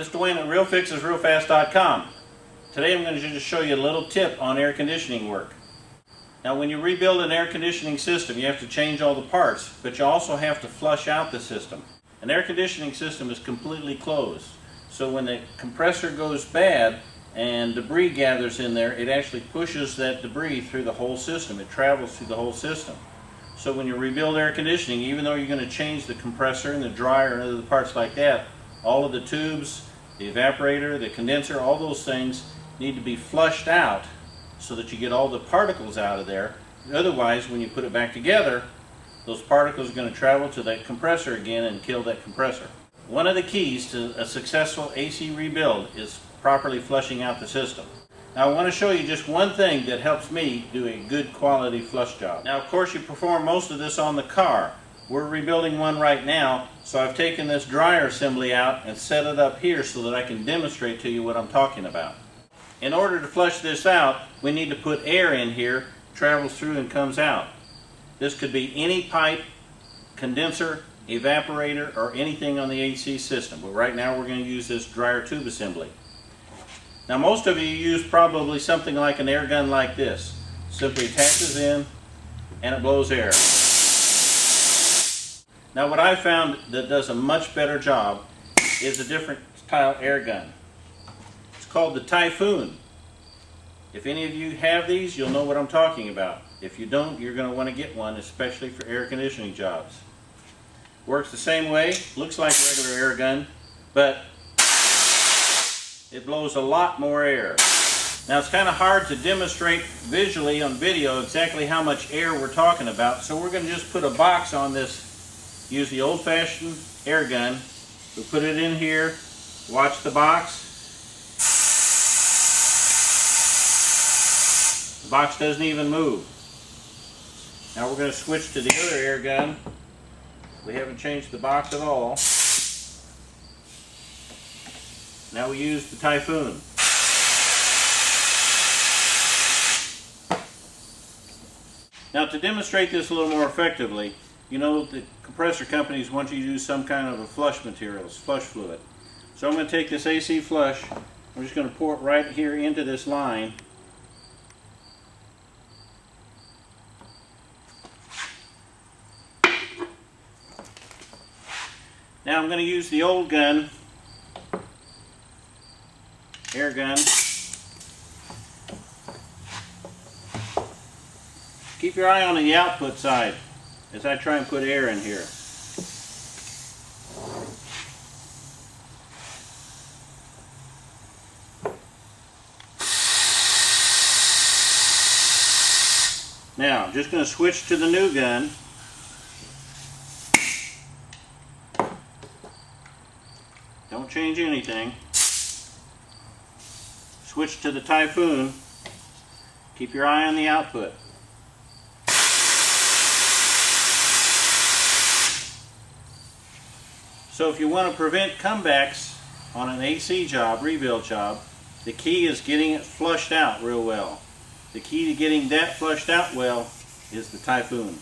This is Dwayne at RealFixesRealFast.com. Today I'm going to just show you a little tip on air conditioning work. Now when you rebuild an air conditioning system, you have to change all the parts, but you also have to flush out the system. An air conditioning system is completely closed, so when the compressor goes bad and debris gathers in there, it actually pushes that debris through the whole system. It travels through the whole system. So when you rebuild air conditioning, even though you're going to change the compressor and the dryer and other parts like that, all of the tubes, the evaporator, the condenser, all those things need to be flushed out so that you get all the particles out of there. Otherwise, when you put it back together, those particles are going to travel to that compressor again and kill that compressor. One of the keys to a successful AC rebuild is properly flushing out the system. Now I want to show you just one thing that helps me do a good quality flush job. Now of course you perform most of this on the car. We're rebuilding one right now, so I've taken this dryer assembly out and set it up here so that I can demonstrate to you what I'm talking about. In order to flush this out, we need to put air in here, travels through and comes out. This could be any pipe, condenser, evaporator, or anything on the AC system. But right now we're going to use this dryer tube assembly. Now most of you use probably something like an air gun like this. Simply attaches in and it blows air. Now what I found that does a much better job is a different style air gun. It's called the Typhoon. If any of you have these, you'll know what I'm talking about. If you don't, you're going to want to get one, especially for air conditioning jobs. Works the same way, looks like a regular air gun, but it blows a lot more air. Now it's kind of hard to demonstrate visually on video exactly how much air we're talking about, so we're going to just put a box on this, use the old-fashioned air gun. We'll put it in here, watch the box. The box doesn't even move. Now we're going to switch to the other air gun. We haven't changed the box at all. Now we use the Typhoon. Now to demonstrate this a little more effectively, you know the compressor companies want you to use some kind of a flush material, flush fluid. So I'm going to take this AC flush, I'm just going to pour it right here into this line. Now I'm going to use the old gun, air gun. Keep your eye on the output side as I try and put air in here. Now I'm just going to switch to the new gun. Don't change anything. Switch to the Typhoon. Keep your eye on the output. So if you want to prevent comebacks on an AC job, rebuild job, the key is getting it flushed out real well. The key to getting that flushed out well is the Typhoon.